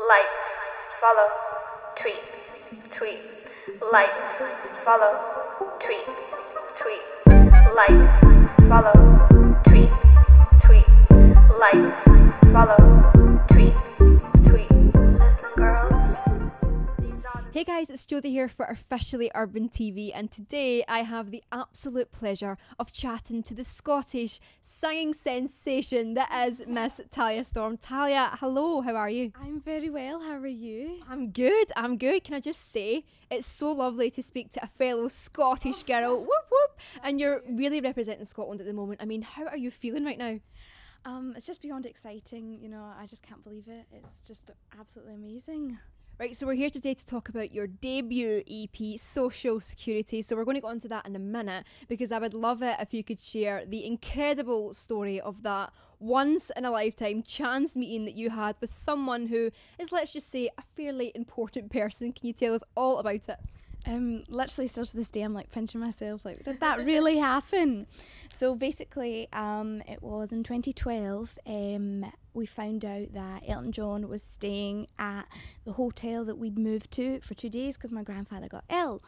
like, follow, tweet, tweet, like, follow, tweet, tweet, like, follow, tweet, tweet, like, follow, tweet, tweet. Listen, girls. Hey guys, it's Jodie here for Officially Urban TV, and today I have the absolute pleasure of chatting to the Scottish singing sensation that is Miss Tallia Storm. Tallia, hello, how are you? I'm very well, how are you? I'm good. Can I just say, it's so lovely to speak to a fellow Scottish girl, whoop whoop, and you're really representing Scotland at the moment. I mean, how are you feeling right now? It's just beyond exciting, you know, I just can't believe it. It's just absolutely amazing. Right, so we're here today to talk about your debut EP, Social Security. So we're going to go into that in a minute, because I would love it if you could share the incredible story of that once-in-a-lifetime chance meeting that you had with someone who is, let's just say, a fairly important person. Can you tell us all about it? Literally still to this day I'm like pinching myself, like, did that really happen? So basically it was in 2012 we found out that Elton John was staying at the hotel that we'd moved to for 2 days because my grandfather got ill.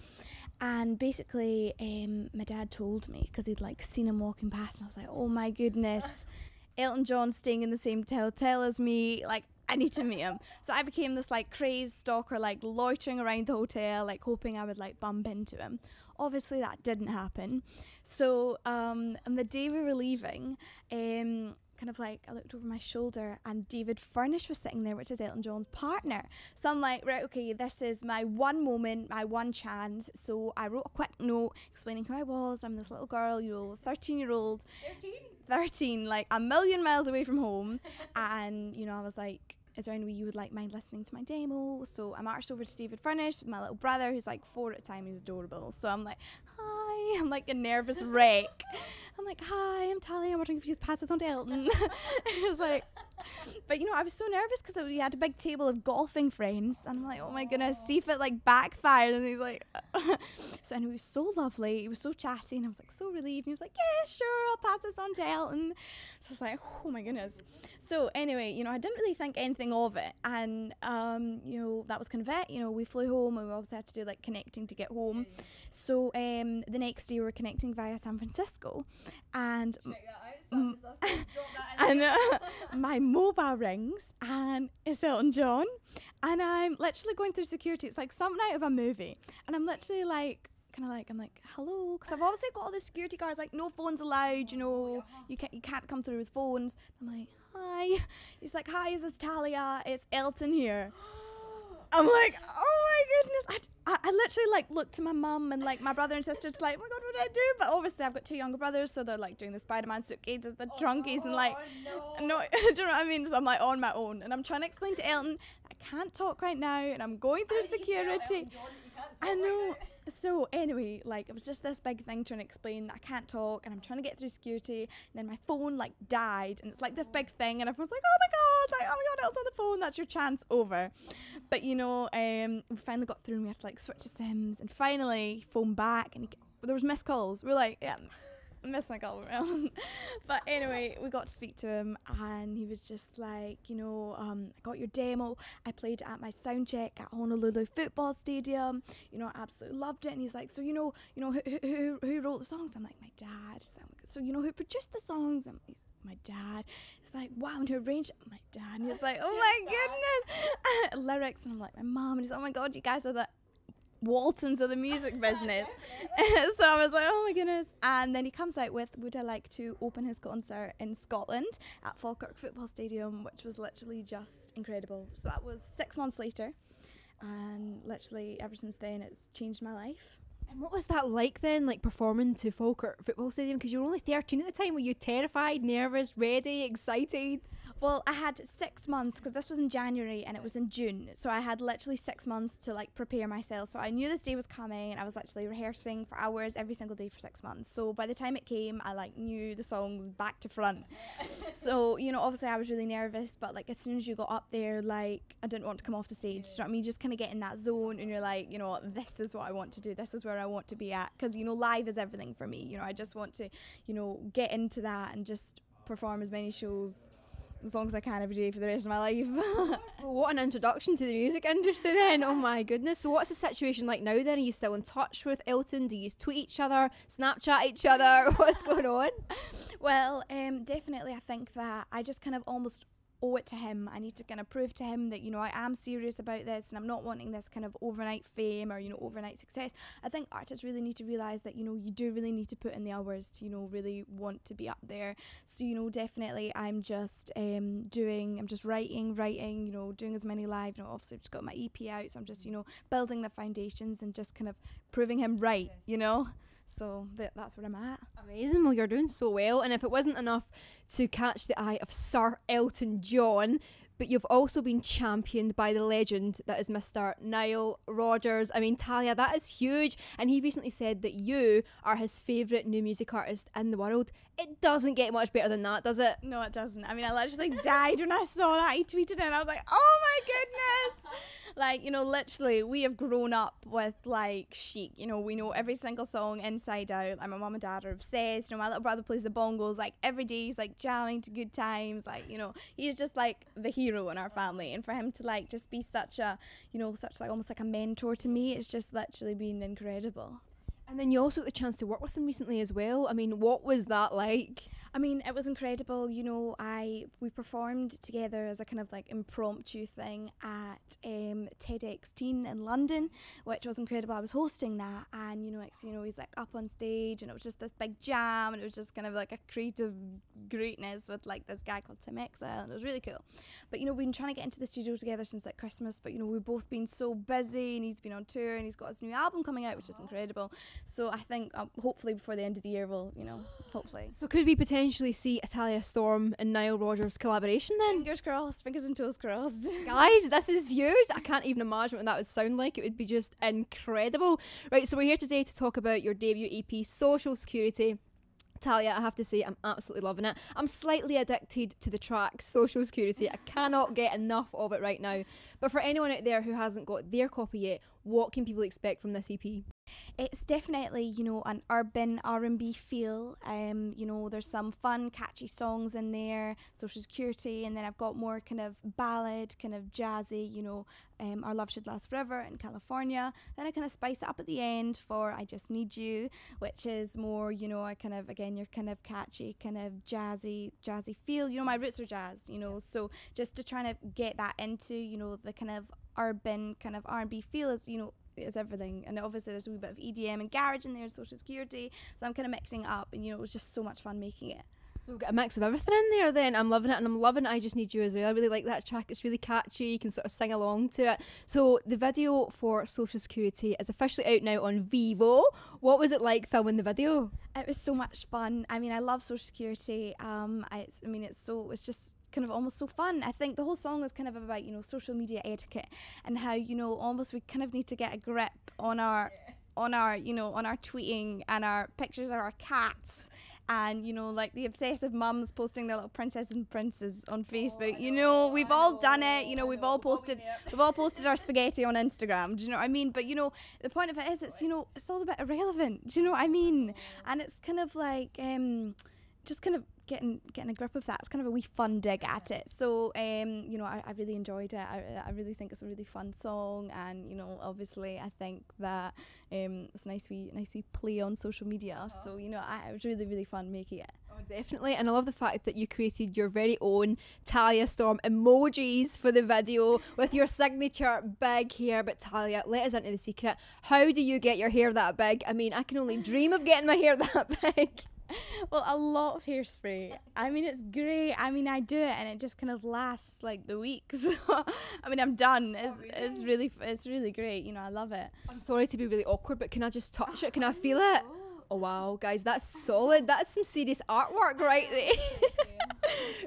And basically my dad told me, because he'd like seen him walking past, and I was like, oh my goodness, Elton John staying in the same hotel as me, like, I need to meet him. So I became this like crazed stalker, like loitering around the hotel, like hoping I would like bump into him. Obviously that didn't happen. So on the day we were leaving, kind of like I looked over my shoulder and David Furnish was sitting there, which is Elton John's partner. So I'm like, right, okay, this is my one moment, my one chance. So I wrote a quick note explaining who I was. I'm this little girl, you know, 13-year-old. 13, like a million miles away from home. And, you know, I was like, is there any way you would like mind listening to my demo? So I marched over to David Furnish with my little brother, who's like 4 at the time. He's adorable. So I'm like, hi. I'm like a nervous wreck. I'm like, hi, I'm Tallia. I'm wondering if you just pass this on to Elton. It was like, but you know, I was so nervous because we had a big table of golfing friends, and I'm like, oh my goodness, see if it like backfired. And he's like, so anyway, he was so lovely. He was so chatty, and I was like so relieved. And he was like, yeah, sure, I'll pass this on to Elton. So I was like, oh my goodness. So anyway, you know, I didn't really think anything of it, and you know, that was kind of it. You know, we flew home, and we obviously had to do like connecting to get home. So the next day we were connecting via San Francisco, and my mobile rings, and it's Elton John, and I'm literally going through security. It's like something out of a movie, and I'm literally like, I'm like, hello, because I've obviously got all the security guards like, no phones allowed, you know, you can't come through with phones. I'm like, hi. He's like, hi, is this Tallia? It's Elton here. I'm like, oh my goodness. I literally like looked to my mum and like my brother and sister to like, oh my god, what do I do? But obviously I've got 2 younger brothers, so they're like doing the Spider-Man suitcases, the trunkies, and like, no, do you know what I mean? So I'm like on my own, and I'm trying to explain to Elton, I can't talk right now, and I'm going through security. I know. So anyway, like, it was just this big thing trying to explain that I can't talk, and I'm trying to get through security, and then my phone like died, and it's like this big thing, and everyone's like, oh my god, Elton's on the phone, that's your chance over. But you know, we finally got through, and we had to like switch to SIMs, and finally phone back, and there was missed calls. We were like, yeah, missed my call from Elton. But anyway, we got to speak to him, and he was just like, you know, I got your demo, I played it at my sound check at Honolulu football stadium, you know, I absolutely loved it. And he's like, so you know who wrote the songs? I'm like, my dad. He's like, so you know who produced the songs? I'm like, my dad. It's like, wow, and who arranged it? My dad. And he's like, oh my goodness. Lyrics, and I'm like, my mom. And he's like, oh my god, you guys are the Waltons of the music business. So I was like, oh my goodness. And then he comes out with, would I like to open his concert in Scotland at Falkirk Football Stadium, which was literally just incredible. So that was 6 months later, and literally ever since then it's changed my life. And what was that like then, like performing to Falkirk Football Stadium? Because you were only 13 at the time. Were you terrified, nervous, ready, excited? Well, I had 6 months, because this was in January and it was in June. So I had literally 6 months to like prepare myself. So I knew this day was coming, and I was literally rehearsing for hours every single day for 6 months. So by the time it came, I like knew the songs back to front. So, you know, obviously I was really nervous, but like as soon as you got up there, like I didn't want to come off the stage. You know what I mean? You just kind of get in that zone, and you're like, you know, this is what I want to do. This is where I want to be at. Because, you know, live is everything for me. You know, I just want to, you know, get into that and just perform as many shows as long as I can every day for the rest of my life. Well, what an introduction to the music industry then. Oh my goodness. So what's the situation like now then? Are you still in touch with Elton? Do you tweet each other, Snapchat each other? What's going on? Well, definitely I think that I just kind of almost owe it to him. I need to kind of prove to him that, you know, I am serious about this and I'm not wanting this kind of overnight fame or, you know, overnight success. I think artists really need to realise that, you know, you do really need to put in the hours to, you know, really want to be up there. So, you know, definitely I'm just I'm just writing, you know, doing as many live, you know, obviously I've just got my EP out, so I'm just, you know, building the foundations and just kind of proving him right, you know. So that's where I'm at. Amazing. Well, you're doing so well. And if it wasn't enough to catch the eye of Sir Elton John, but you've also been championed by the legend that is Mr. Nile Rogers. I mean, Tallia, that is huge. And he recently said that you are his favourite new music artist in the world. It doesn't get much better than that, does it? No, it doesn't. I mean, I literally died when I saw that. He tweeted it and I was like, oh my goodness. Like, you know, literally, we have grown up with, like, Chic. You know, we know every single song inside out. Like, my mum and dad are obsessed. You know, my little brother plays the bongos, like, every day he's, like, jamming to Good Times. Like, you know, he's just, like, the hero in our family. And for him to, like, just be such a, you know, such, like, almost like a mentor to me, it's just literally been incredible. And then you also got the chance to work with him recently as well. I mean, what was that like? I mean, it was incredible. You know, we performed together as a kind of like impromptu thing at TEDx Teen in London, which was incredible. I was hosting that, and you know, he's like up on stage, and it was just this big jam, and it was just kind of like a creative greatness with like this guy called Tim Exile, and it was really cool. But you know, we've been trying to get into the studio together since like Christmas, but you know, we've both been so busy, and he's been on tour, and he's got his new album coming out, which is incredible. So I think hopefully before the end of the year, we'll, you know, hopefully. So could we potentially see a Tallia Storm and Nile Rogers collaboration then? Fingers crossed, fingers and toes crossed. Guys, this is huge. I can't even imagine what that would sound like. It would be just incredible. Right, so we're here today to talk about your debut EP, Social Security. Tallia, I have to say, I'm absolutely loving it. I'm slightly addicted to the track Social Security. I cannot get enough of it right now. But for anyone out there who hasn't got their copy yet, what can people expect from this EP? It's definitely, you know, an urban R&B feel. You know, there's some fun, catchy songs in there, Social Security, and then I've got more kind of ballad, kind of jazzy, you know, Our Love Should Last Forever in California. Then I kind of spice it up at the end for I Just Need You, which is more, you know, I kind of, again, your kind of catchy, kind of jazzy feel. You know, my roots are jazz, you know, so just to try to get that into, you know, the kind of urban kind of R&B feel is, you know, is everything. And obviously there's a wee bit of EDM and garage in there, Social Security, so I'm kind of mixing it up, and you know, it was just so much fun making it. So we've got a mix of everything in there then. I'm loving it, and I'm loving I Just Need You as well. I really like that track. It's really catchy. You can sort of sing along to it. So the video for Social Security is officially out now on Vivo. What was it like filming the video? It was so much fun. I mean, I love Social Security. It's just kind of almost so fun. I think the whole song was kind of about, you know, social media etiquette and how, you know, almost we kind of need to get a grip on our you know, on our tweeting and our pictures of our cats, and you know, like the obsessive mums posting their little princesses and princes on Facebook. You know, we've all done it. You know, we've all posted our spaghetti on Instagram. Do you know what I mean? But you know, the point of it is, it's, you know, it's all a bit irrelevant. Do you know what I mean? And it's kind of like just kind of getting a grip of that. It's kind of a wee fun dig at it. So you know, I really enjoyed it. I really think it's a really fun song, and you know, obviously I think that it's a nice wee play on social media. So you know, it was really fun making it. Oh, definitely. And I love the fact that you created your very own Tallia Storm emojis for the video with your signature big hair. But Tallia, let us into the secret. How do you get your hair that big? I mean, I can only dream of getting my hair that big. Well, a lot of hairspray. I mean, it's great. I mean, I do it and it just kind of lasts like the week. So, I mean, I'm done. It's really great. You know, I love it. I'm sorry to be really awkward, but can I just touch it? Can I feel it? Oh wow, guys, that's solid. That's some serious artwork right there.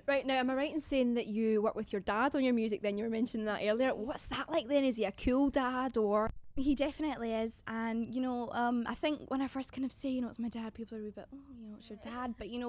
Right, now, am I right in saying that you work with your dad on your music then? You were mentioning that earlier. What's that like then? Is he a cool dad or...? He definitely is. And, I think when I first kind of say, it's my dad, people are a wee bit, it's your dad. But, we're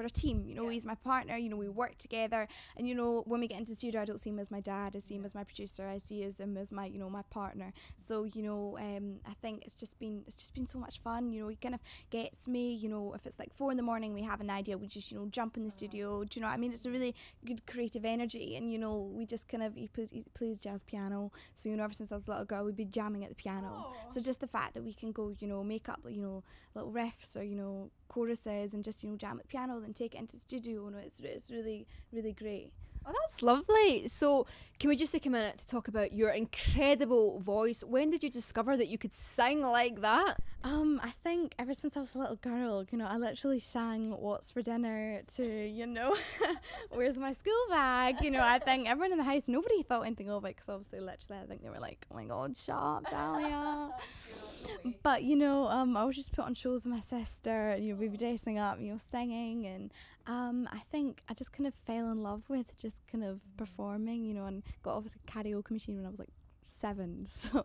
a team, he's my partner, we work together. And, when we get into the studio, I don't see him as my dad, I see him as my producer, I see him as my, my partner. So, I think it's just been so much fun. He kind of gets me, if it's like 4 a.m, we have an idea, we just, jump in the studio. Do you know what I mean? It's a really good creative energy. And, we just kind of, he plays jazz piano. So, ever since I was a little girl, we'd be jamming at the piano. So just the fact that we can go, make up, little riffs or, choruses and just, jam at the piano, then take it into the studio. It's really, really great. Oh, that's lovely. So can we just take a minute to talk about your incredible voice? When did you discover that you could sing like that? I think ever since I was a little girl, I literally sang What's for Dinner to, Where's My School Bag? I think everyone in the house, nobody thought anything of it because obviously literally I think they were like, oh my God, shut up, Tallia. But, I was just put on shows with my sister, we'd be dressing up, singing, and I think I just kind of fell in love with just kind of performing, and got obviously a karaoke machine when I was like 7. So,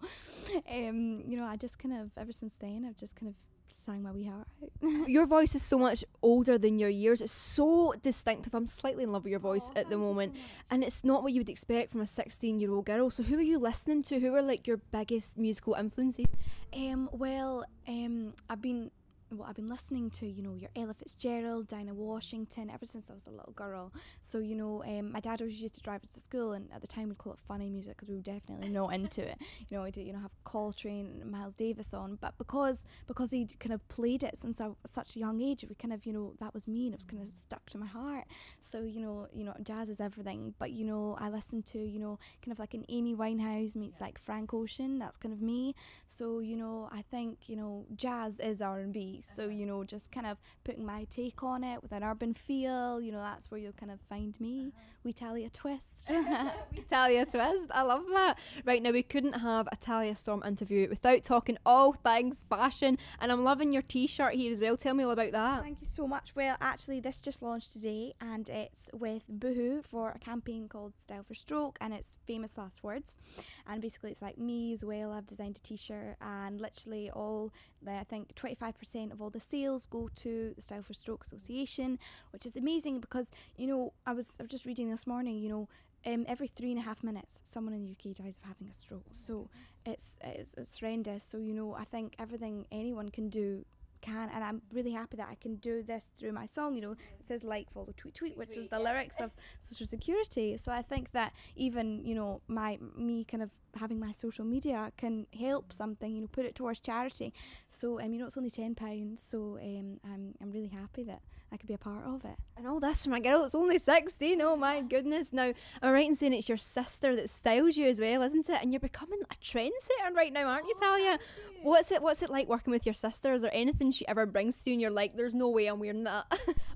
I just kind of, ever since then, I've just kind of sang my wee heart out. Your voice is so much older than your years. It's so distinctive. I'm slightly in love with your voice at the moment. And it's not what you would expect from a 16-year-old girl. So who are you listening to? Who are like your biggest musical influences? I've been listening to, your Ella Fitzgerald, Dinah Washington, ever since I was a little girl. So, my dad always used to drive us to school, and at the time we'd call it funny music because we were definitely not into it. I did, have Coltrane and Miles Davis on, but because he'd kind of played it since I was such a young age, we kind of, that was me, and it was kind of stuck to my heart. So, jazz is everything. But, I listen to, kind of like an Amy Winehouse meets like Frank Ocean. That's kind of me. So, I think, jazz is R&B. So, just kind of putting my take on it with an urban feel, that's where you'll kind of find me. We Tallia twist. We Tallia twist. I love that. Right, now we couldn't have a Tallia Storm interview without talking all things fashion, and I'm loving your t-shirt here as well. Tell me all about that. Thank you so much. Well, actually, this just launched today, and it's with Boohoo for a campaign called Style for Stroke, and it's famous last words. And basically, it's like me as well. I've designed a t-shirt, and literally I think 25% of all the sales go to the Style for Stroke Association, which is amazing because, I was just reading this morning, every 3.5 minutes someone in the UK dies of having a stroke. So it's horrendous. So, I think everything anyone can do can, and I'm really happy that I can do this through my song. It says like, follow, tweet, tweet, which is the lyrics of Social Security. So I think that even, me kind of having my social media can help something, put it towards charity. So, it's only £10, so I'm really happy that I could be a part of it. And all this from a girl that's only 16, oh my goodness. Now, I'm right in saying it's your sister that styles you as well, isn't it? And you're becoming a trendsetter right now, aren't you, Tallia? What's it like working with your sister? Is there anything she ever brings to you and you're like, there's no way I'm wearing that?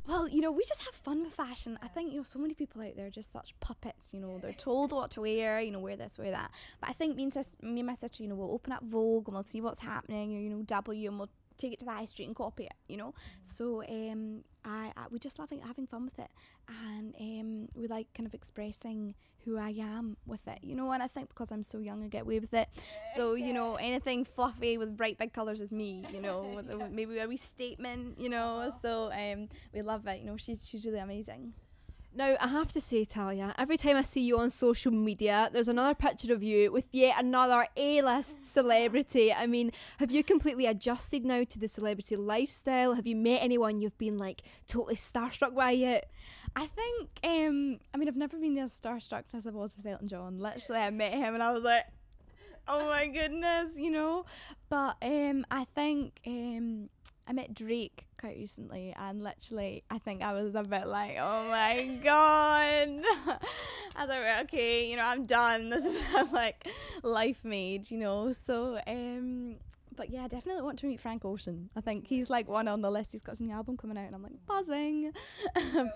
Well, we just have fun with fashion. I think, so many people out there are just such puppets, they're told what to wear, wear this, wear that. But I think me and my sister, we'll open up Vogue and we'll see what's happening, or, W, and we'll take it to the high street and copy it, So we just love having fun with it, and we like kind of expressing who I am with it, and I think because I'm so young I get away with it. So anything fluffy with bright big colours is me, with maybe a wee statement, so we love it. She's really amazing. Now, I have to say, Tallia, every time I see you on social media, there's another picture of you with yet another A-list celebrity. I mean, have you completely adjusted now to the celebrity lifestyle? Have you met anyone you've been, like, totally starstruck by yet? I think, I've never been as starstruck as I was with Elton John. Literally, I met him and I was like, oh my goodness, But I think I met Drake quite recently, and literally I think I was a bit like, oh my god. I was like, okay, I'm done. This is like life made, So but yeah, I definitely want to meet Frank Ocean. I think he's like one on the list. He's got a new album coming out and I'm like buzzing. Well, I'm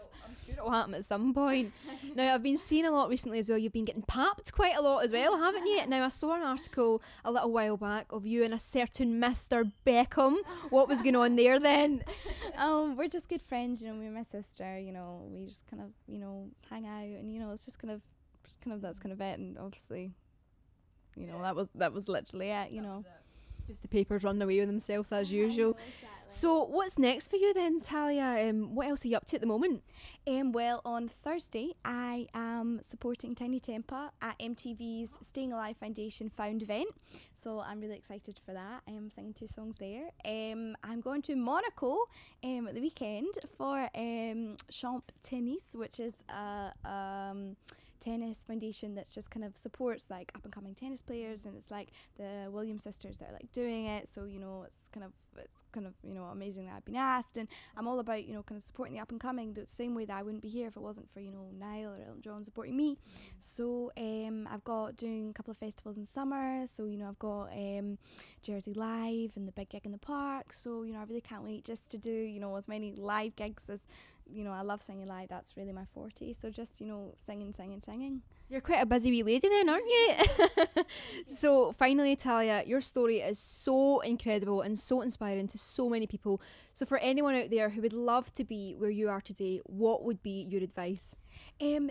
sure it'll happen at some point. Now, I've been seeing a lot recently as well. You've been getting papped quite a lot as well, haven't you? Now, I saw an article a little while back of you and a certain Mr. Beckham. What was going on there then? We're just good friends, me and my sister, we just kind of, hang out, and it's just kind of that's kind of it, and obviously you know, that was literally it, you know. Just the papers running away with themselves as usual. Exactly. So what's next for you then, Tallia? What else are you up to at the moment? Well, on Thursday, I am supporting Tiny Tempa at MTV's Staying Alive Foundation Found event. So I'm really excited for that. I am singing 2 songs there. I'm going to Monaco at the weekend for Champ Tennis, which is a tennis foundation that's just kind of supports like up and coming tennis players, and it's like the Williams sisters that are like doing it, so you know it's kind of you know amazing that I've been asked, and I'm all about, you know, kind of supporting the up and coming the same way that I wouldn't be here if it wasn't for, you know, Nile or Elton John supporting me. So I've got doing a couple of festivals in summer, so you know I've got Jersey Live and the big gig in the park, so you know I really can't wait just to do, you know, as many live gigs as, you know, I love singing live, that's really my forte, so just, you know, singing. So you're quite a busy wee lady then, aren't you? So finally, Tallia, your story is so incredible and so inspiring to so many people. So for anyone out there who would love to be where you are today, what would be your advice?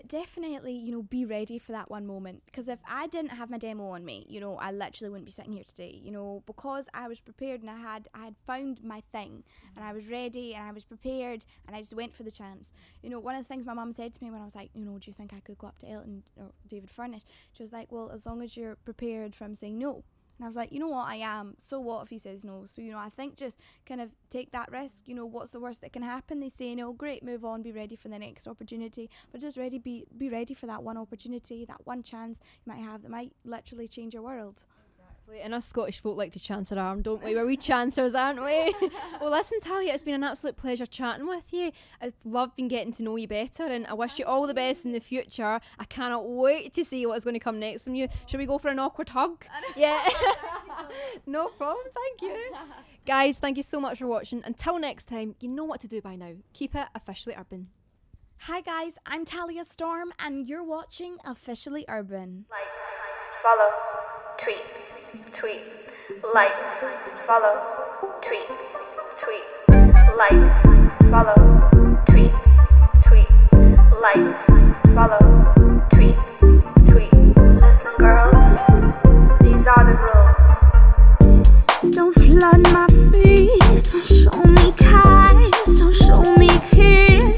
Definitely, you know, be ready for that one moment, because if I didn't have my demo on me, you know, I literally wouldn't be sitting here today, you know, because I was prepared and I had found my thing, and I was ready and I was prepared and I just went for the chance. You know, one of the things my mum said to me when I was like, you know, do you think I could go up to Elton or David Furnish? She was like, well, as long as you're prepared from saying no. And I was like, you know what, I am. So what if he says no? So, you know, I think just kind of take that risk. You know, what's the worst that can happen? They say no, great, move on, be ready for the next opportunity. But just be ready for that one opportunity, that one chance you might have that might literally change your world. And us Scottish folk like to chance our arm, don't we? We're wee chancers, aren't we? Well, listen, Tallia, it's been an absolute pleasure chatting with you. I've loved getting to know you better, and I wish you all the best in the future. I cannot wait to see what's going to come next from you. Should we go for an awkward hug? Yeah. No problem, thank you. Guys, thank you so much for watching. Until next time, you know what to do by now. Keep it officially urban. Hi guys, I'm Tallia Storm and you're watching Officially Urban. Like, follow, tweet, like, follow, tweet, like, follow, tweet, like, follow, tweet. Listen, girls, these are the rules. Don't flood my face, don't show me kiss, don't show me kiss.